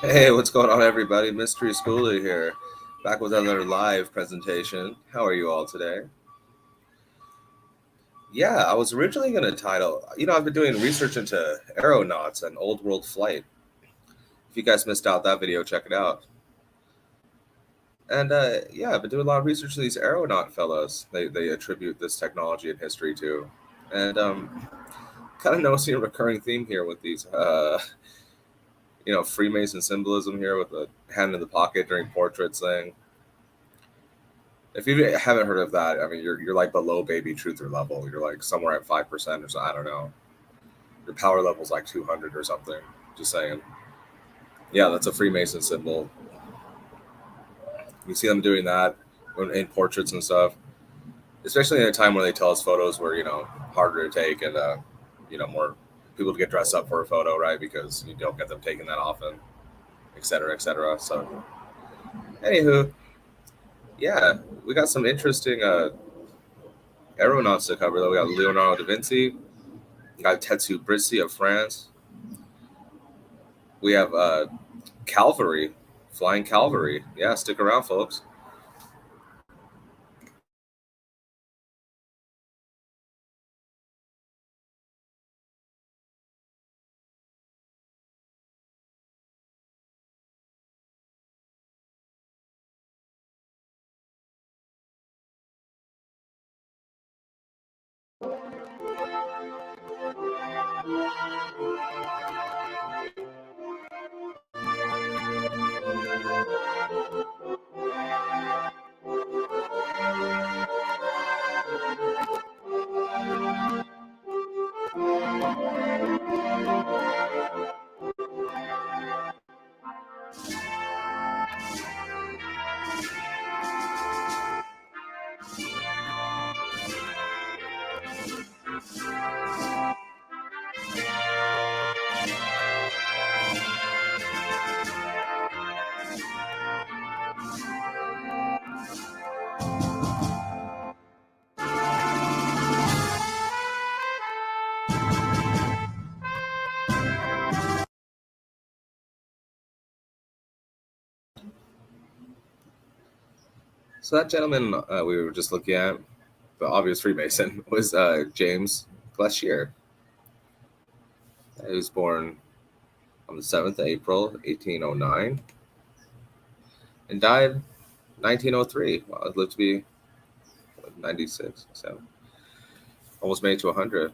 Hey, what's going on, everybody? MysterySchooler here, back with another live presentation. How are you all today? Yeah, I was originally going to title, I've been doing research into aeronauts and old world flight. If you guys missed out that video, check it out. And yeah, I've been doing a lot of research to these aeronaut fellows. They attribute this technology and history to. And kind of noticing a recurring theme here with these, Freemason symbolism here with the hand in the pocket during portraits thing. If you haven't heard of that, I mean, you're like below baby truther level. You're like somewhere at 5% or so. I don't know. Your power level's like 200 or something. Just saying. Yeah, that's a Freemason symbol. You see them doing that in portraits and stuff, especially in a time where they tell us photos were harder to take and more people to get dressed up for a photo, right? Because you don't get them taken that often, et cetera, et cetera. So, anywho, yeah, we got some interesting aeronauts to cover. Though we got Leonardo da Vinci. We got Tetsu Brissi of France. We have Calvary, Flying Calvary. Yeah, stick around, folks. So that gentleman we were just looking at, the obvious Freemason, was James Glacier. He was born on the 7th of April, 1809, and died 1903. Wow, it lived to be 96, so almost made it to 100.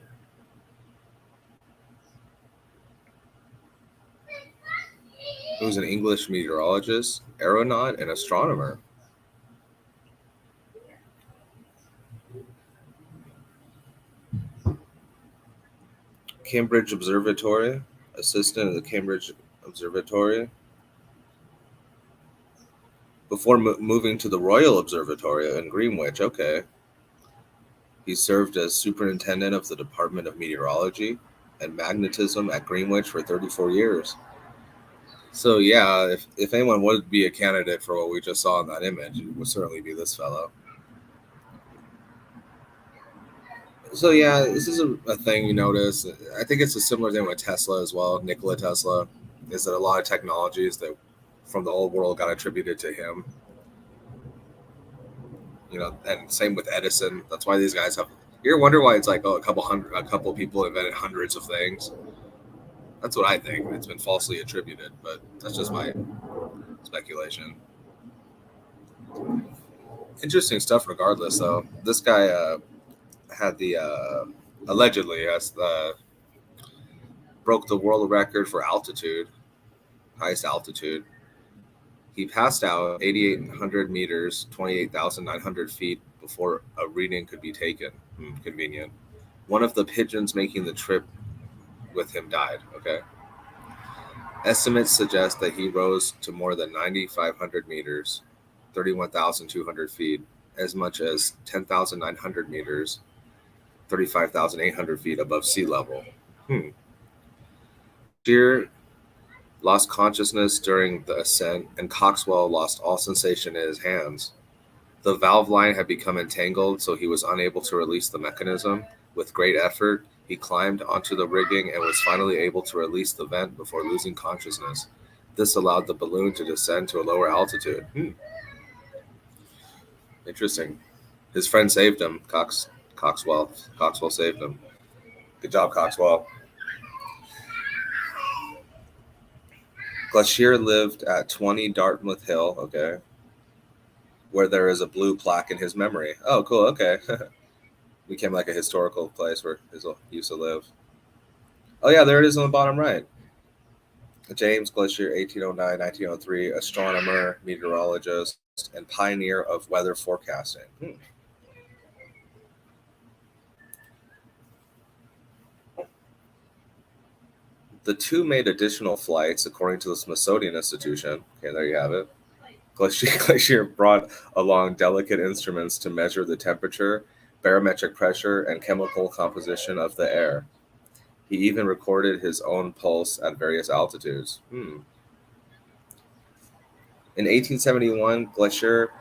He was an English meteorologist, aeronaut, and astronomer. Cambridge Observatory, assistant at the Cambridge Observatory, before moving to the Royal Observatory in Greenwich. Okay. He served as superintendent of the Department of Meteorology and Magnetism at Greenwich for 34 years. So, yeah, if anyone would be a candidate for what we just saw in that image, it would certainly be this fellow. So, yeah, this is a thing you notice. I think it's a similar thing with Tesla as well. Nikola Tesla, is that a lot of technologies that from the old world got attributed to him. And same with Edison. That's why these guys have. You ever wonder why it's like, a couple people invented hundreds of things? That's what I think. It's been falsely attributed, but that's just my speculation. Interesting stuff, regardless. Though this guy had the allegedly has the broke the world record for altitude, highest altitude. He passed out 8,800 meters, 28,900 feet before a reading could be taken. Convenient. One of the pigeons making the trip with him died. Okay. Estimates suggest that he rose to more than 9,500 meters, 31,200 feet, as much as 10,900 meters, 35,800 feet above sea level. Shear lost consciousness during the ascent, and Coxwell lost all sensation in his hands. The valve line had become entangled, so he was unable to release the mechanism. With great effort, he climbed onto the rigging and was finally able to release the vent before losing consciousness. This allowed the balloon to descend to a lower altitude. Interesting. His friend saved him. Coxwell. Coxwell saved him. Good job, Coxwell. Glacier lived at 20 Dartmouth Hill, okay, where there is a blue plaque in his memory. Oh, cool, okay. Became like a historical place where he used to live. Oh, yeah, there it is on the bottom right. James Glacier, 1809-1903, astronomer, meteorologist, and pioneer of weather forecasting. The two made additional flights, according to the Smithsonian Institution. Okay, there you have it. Glacier brought along delicate instruments to measure the temperature, barometric pressure, and chemical composition of the air. He even recorded his own pulse at various altitudes. In 1871, Glacier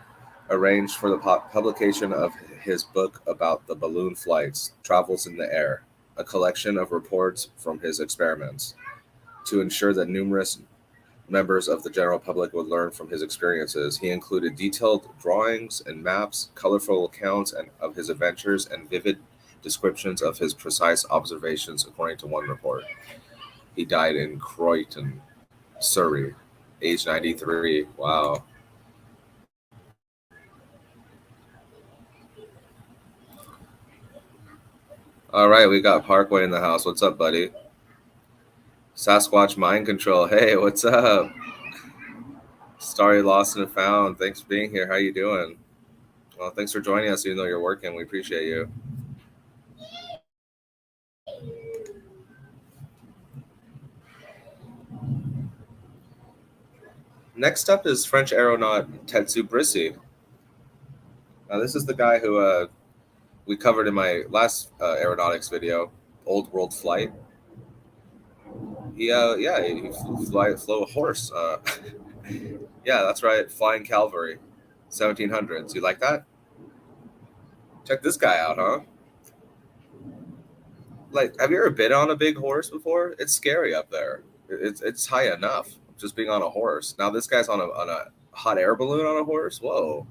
arranged for the publication of his book about the balloon flights, Travels in the Air, a collection of reports from his experiments. To ensure that numerous members of the general public would learn from his experiences, he included detailed drawings and maps, colorful accounts of his adventures, and vivid descriptions of his precise observations, according to one report. He died in Croydon, Surrey, age 93. Wow. All right, we got Parkway in the house. What's up, buddy? Sasquatch Mind Control. Hey, what's up? Starry Lost and Found. Thanks for being here. How you doing? Well, thanks for joining us, even though you're working. We appreciate you. Next up is French aeronaut Tetsu Brissi. Now, this is the guy who we covered in my last aeronautics video, Old World Flight. He flew a horse. Yeah, that's right, Flying Cavalry, 1700s. You like that? Check this guy out, huh? Like, have you ever been on a big horse before? It's scary up there. It's high enough just being on a horse. Now this guy's on a hot air balloon on a horse. Whoa,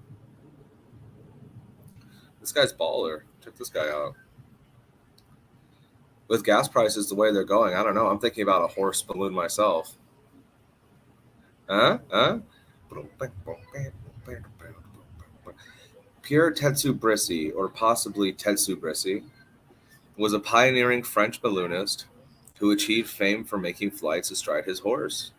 this guy's baller. Check this guy out. With gas prices the way they're going, I don't know. I'm thinking about a horse balloon myself. Huh? Pierre Tetsu Brissi, or possibly Tetsu Brissi, was a pioneering French balloonist who achieved fame for making flights astride his horse.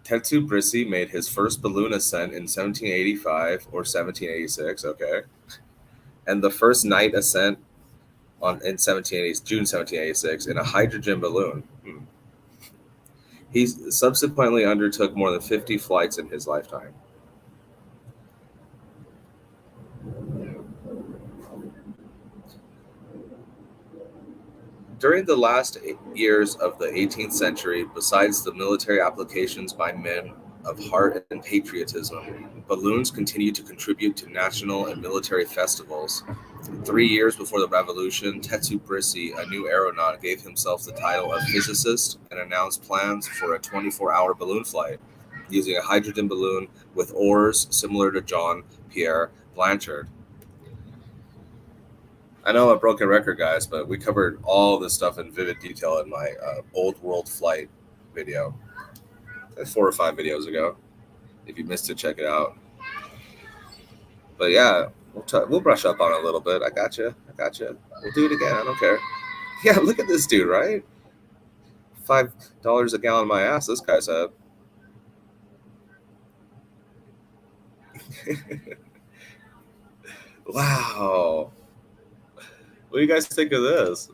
Tetsu Brissi made his first balloon ascent in 1785 or 1786, okay, and the first night ascent in June 1786 in a hydrogen balloon. He subsequently undertook more than 50 flights in his lifetime. During the last years of the 18th century, besides the military applications by men of heart and patriotism, balloons continued to contribute to national and military festivals. 3 years before the revolution, Tetsu Brissi, a new aeronaut, gave himself the title of physicist and announced plans for a 24-hour balloon flight using a hydrogen balloon with oars similar to John Pierre Blanchard. I know I'm a broken record, guys, but we covered all this stuff in vivid detail in my Old World Flight video. That's 4 or 5 videos ago. If you missed it, check it out. But yeah, we'll brush up on it a little bit. I got you. We'll do it again. I don't care. Yeah, look at this dude, right? $5 a gallon my ass, this guy said. Wow. What do you guys think of this?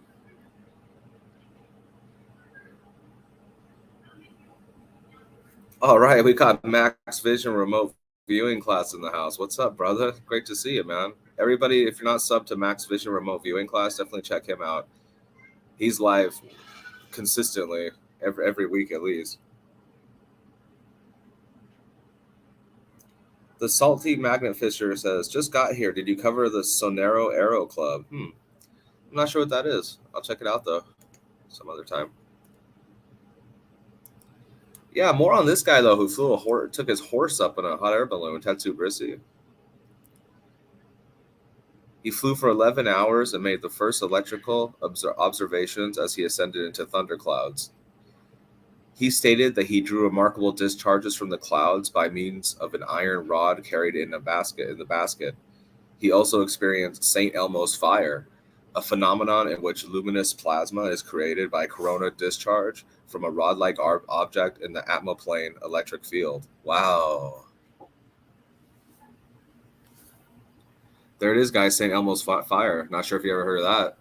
All right, we got Max Vision remote viewing class in the house. What's up, brother? Great to see you, man. Everybody, if you're not subbed to Max Vision remote viewing class, definitely check him out. He's live consistently every week at least. The Salty Magnet Fisher says, just got here. Did you cover the Sonero Aero Club? I'm not sure what that is. I'll check it out, though, some other time. Yeah, more on this guy though, who flew a horse, took his horse up in a hot air balloon. Tetsu Brissi. He flew for 11 hours and made the first electrical observations as he ascended into thunderclouds. He stated that he drew remarkable discharges from the clouds by means of an iron rod carried in a basket. In the basket, he also experienced St. Elmo's fire, a phenomenon in which luminous plasma is created by corona discharge from a rod-like object in the atmoplane electric field. Wow. There it is, guys. St. Elmo's fire. Not sure if you ever heard of that.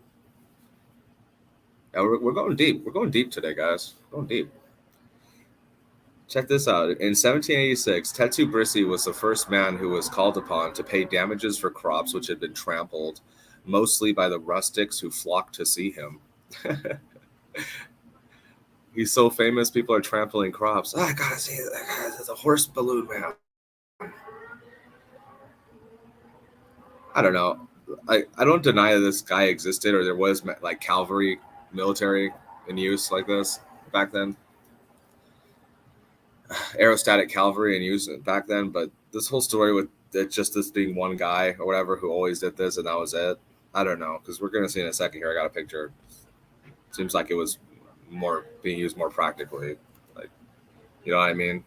Yeah, we're going deep. We're going deep today, guys. We're going deep. Check this out. In 1786, Tetsu Brissi was the first man who was called upon to pay damages for crops which had been trampled, mostly by the rustics who flocked to see him. He's so famous, people are trampling crops. Oh, I gotta see that guy. There's a horse balloon man. I don't know. I don't deny that this guy existed, or there was like cavalry, military in use like this back then. Aerostatic cavalry in use back then, but this whole story with it just this being one guy or whatever who always did this and that was it. I don't know, because we're gonna see in a second here. I got a picture. Seems like it was more being used more practically, like, you know what I mean?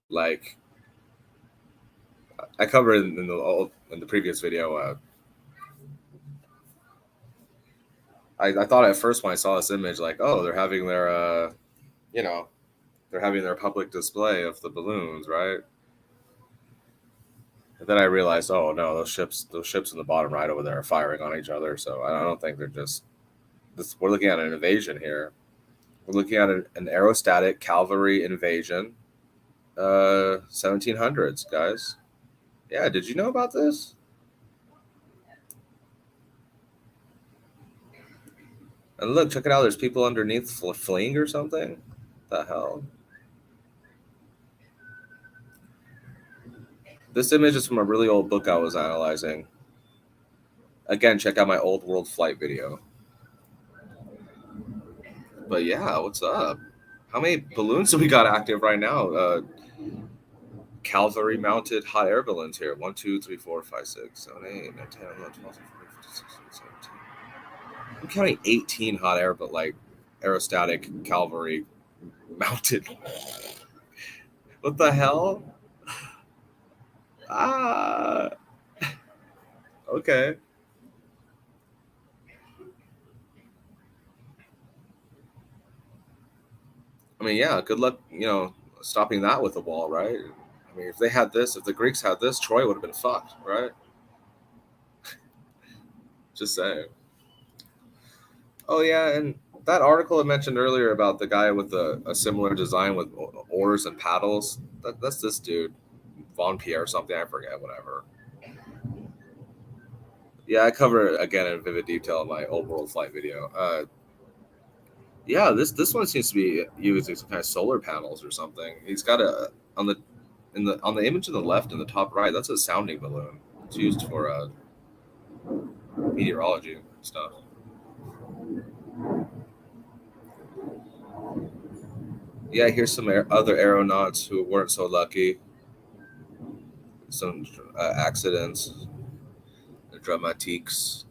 Like, I covered in the previous video. I thought at first when I saw this image, like, oh, they're having their you know, they're having their public display of the balloons, right? And then I realized, oh no, those ships in the bottom right over there are firing on each other. So I don't think they're just this. We're looking at an invasion here. We're looking at an aerostatic cavalry invasion, 1700s, guys. Yeah, did you know about this? And look, check it out. There's people underneath fleeing or something. What the hell? This image is from a really old book I was analyzing. Again, check out my old world flight video. But yeah, what's up? How many balloons do we got active right now? Cavalry mounted hot air balloons here. 1, 2, 3, 4, 5, 6, 7, 8, 9, 10, 11, 12, 13, 14, 15, 16, 17. I'm counting 18 hot air, but like aerostatic cavalry mounted. What the hell? Ah, okay. I mean, yeah, good luck, stopping that with a wall, right? I mean, if the Greeks had this, Troy would have been fucked, right? Just saying. Oh yeah, and that article I mentioned earlier about the guy with a similar design with oars and paddles. That's this dude, Von Pierre or something. I forget. Whatever. Yeah, I cover it again in vivid detail in my old world flight video. Yeah, this one seems to be using some kind of solar panels or something. He's got on the image on the left in the top right. That's a sounding balloon. It's used for meteorology stuff. Yeah, here's some other aeronauts who weren't so lucky. Some accidents, dramatiques.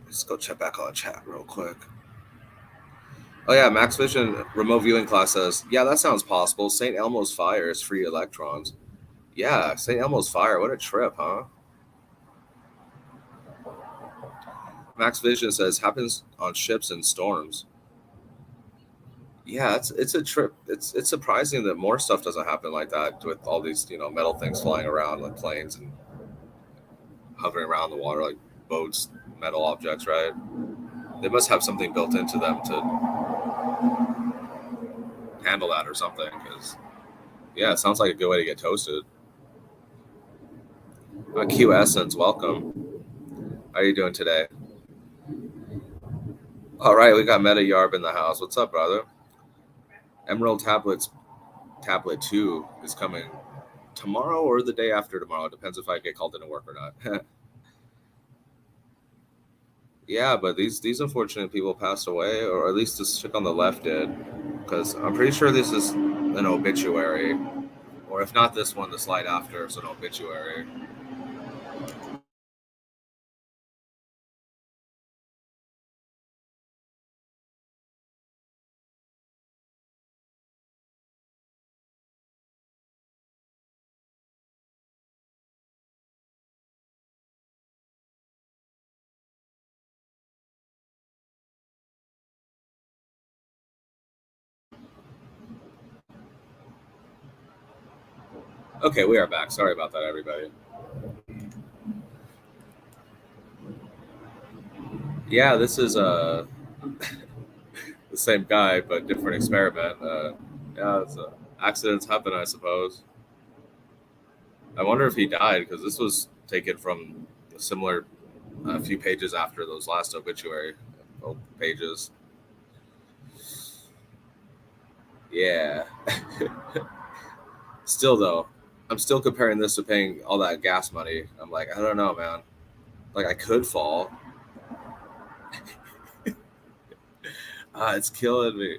Let's go check back on chat real quick. Oh yeah, Max Vision remote viewing class says, yeah, that sounds possible. St. Elmo's fire is free electrons. Yeah, St. Elmo's fire. What a trip, huh? Max Vision says happens on ships and storms. Yeah, it's a trip. It's surprising that more stuff doesn't happen like that with all these metal things flying around like planes and hovering around the water like boats, metal objects, right? They must have something built into them to handle that or something. Because yeah, it sounds like a good way to get toasted. Q Essence, welcome. How are you doing today? All right, we got Meta Yarb in the house. What's up, brother? Emerald Tablet 2 is coming tomorrow or the day after tomorrow. It depends if I get called into work or not. Yeah, but these unfortunate people passed away, or at least this chick on the left did, because I'm pretty sure this is an obituary, or if not this one, the slide after is an obituary. Okay, we are back. Sorry about that, everybody. Yeah, this is the same guy but different experiment. Yeah, accidents happen, I suppose. I wonder if he died because this was taken from a similar a few pages after those last obituary pages. Yeah. Still though, I'm still comparing this to paying all that gas money. I'm like, I don't know, man. Like I could fall. It's killing me.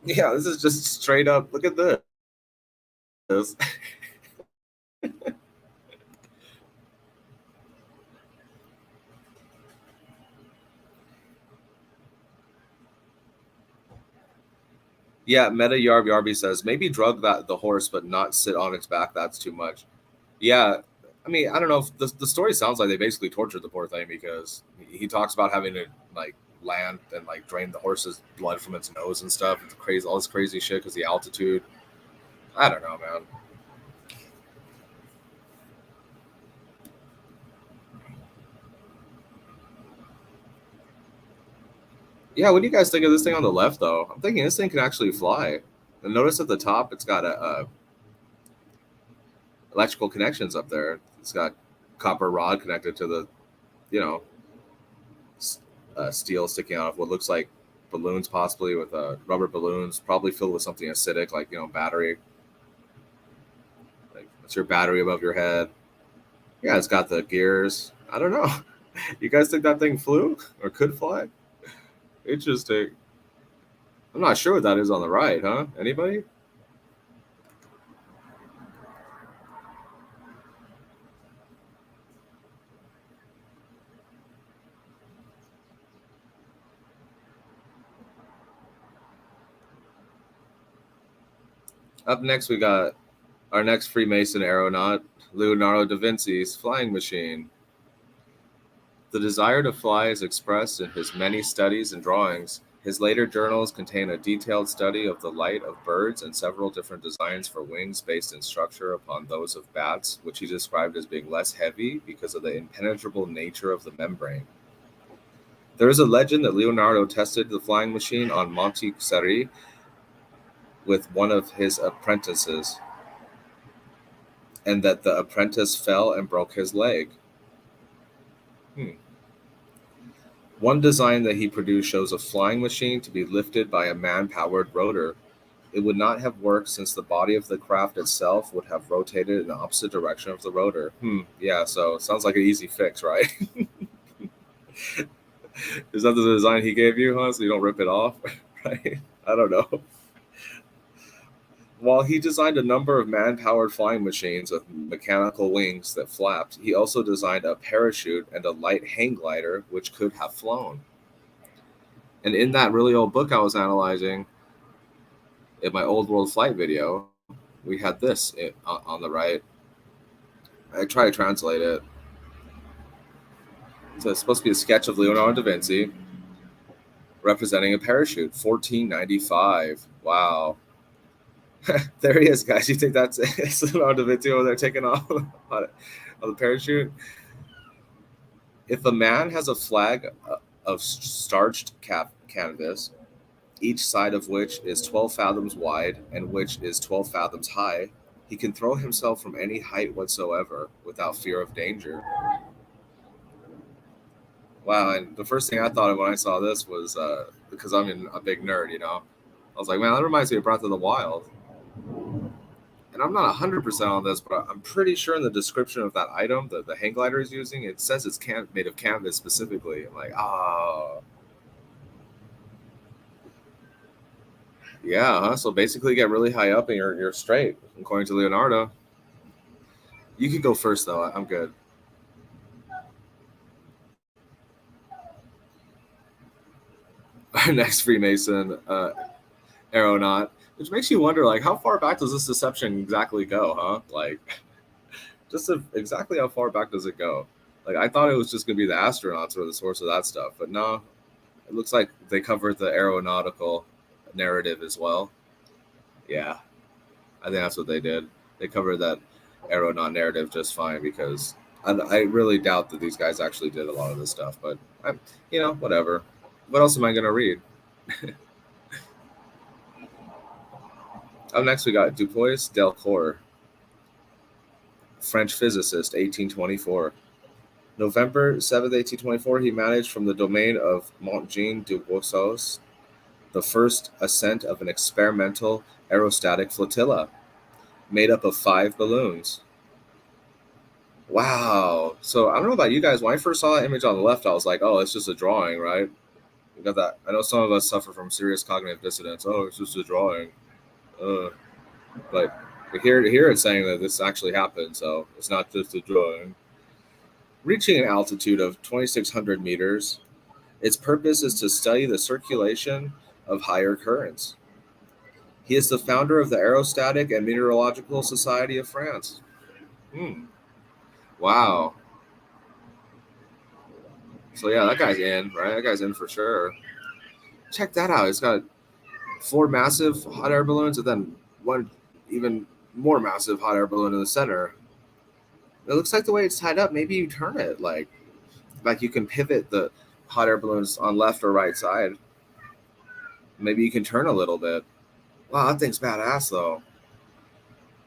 Yeah, this is just straight up. Look at this. Yeah, Meta Yarb Yarby says maybe drug that the horse, but not sit on its back. That's too much. Yeah, I mean, I don't know. If the story sounds like they basically tortured the poor thing because he talks about having to like land and like drain the horse's blood from its nose and stuff. It's crazy, all this crazy shit because the altitude. I don't know, man. Yeah, what do you guys think of this thing on the left, though? I'm thinking this thing can actually fly. And notice at the top, it's got a electrical connections up there. It's got copper rod connected to the, you know, steel sticking out of what looks like balloons, possibly with rubber balloons, probably filled with something acidic, like battery. Like it's your battery above your head. Yeah, it's got the gears. I don't know. You guys think that thing flew or could fly? Interesting. I'm not sure what that is on the right, huh? Anybody? Up next, we got our next Freemason aeronaut, Leonardo da Vinci's flying machine. The desire to fly is expressed in his many studies and drawings. His later journals contain a detailed study of the light of birds and several different designs for wings based in structure upon those of bats, which he described as being less heavy because of the impenetrable nature of the membrane. There is a legend that Leonardo tested the flying machine on Monte Cerri with one of his apprentices, and that the apprentice fell and broke his leg. Hmm. One design that he produced shows a flying machine to be lifted by a man powered rotor. It would not have worked since the body of the craft itself would have rotated in the opposite direction of the rotor. Yeah, so it sounds like an easy fix, right? Is that the design he gave you, huh? So you don't rip it off, right? I don't know. While he designed a number of man powered flying machines with mechanical wings that flapped, he also designed a parachute and a light hang glider which could have flown. And in that really old book I was analyzing, in my old world flight video, we had this on the right. I try to translate it. So it's supposed to be a sketch of Leonardo da Vinci representing a parachute, 1495. Wow. There he is, guys. You think that's it's Leonardo da Vinci over there taking off on the parachute? If a man has a flag of starched canvas, each side of which is 12 fathoms wide and which is 12 fathoms high, he can throw himself from any height whatsoever without fear of danger. Wow, and the first thing I thought of when I saw this was because I'm a big nerd, I was like, man, that reminds me of Breath of the Wild. And I'm not 100% on this, but I'm pretty sure in the description of that item, the hang glider is using, it says it's made of canvas specifically. I'm like, oh, yeah. Huh? So basically, get really high up and you're straight, according to Leonardo. You can go first, though. I'm good. Our next Freemason aeronaut, which makes you wonder, like, how far back does this deception exactly go, huh? Like, exactly how far back does it go? Like, I thought it was just gonna be the astronauts were the source of that stuff, but no, it looks like they covered the aeronautical narrative as well. Yeah, I think that's what they did. They covered that aeronaut narrative just fine because I really doubt that these guys actually did a lot of this stuff. But whatever. What else am I gonna read? Up next, we got Dupuis Delcourt, French physicist, 1824. November 7th, 1824, he managed from the domain of Montjean du Boissos the first ascent of an experimental aerostatic flotilla made up of 5 balloons. Wow. So I don't know about you guys. When I first saw that image on the left, I was like, oh, it's just a drawing, right? You got that. I know some of us suffer from serious cognitive dissonance. Oh, it's just a drawing. But here it's saying that this actually happened, so it's not just a drawing. Reaching an altitude of 2,600 meters, its purpose is to study the circulation of higher currents. He is the founder of the Aerostatic and Meteorological Society of France. Wow. So yeah, that guy's in, right? That guy's in for sure. Check that out. It's got 4 massive hot air balloons and then one even more massive hot air balloon in the center. It looks like the way it's tied up, maybe you turn it like you can pivot the hot air balloons on left or right side. Maybe you can turn a little bit. Wow, that thing's badass though.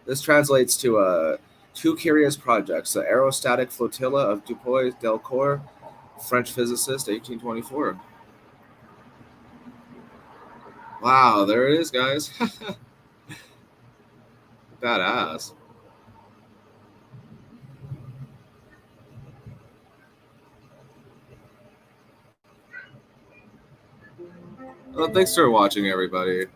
This translates to 2 curious projects: the aerostatic flotilla of Dupuis Delcourt, French physicist, 1824. Wow, there it is, guys. Badass. Well, thanks for watching, everybody.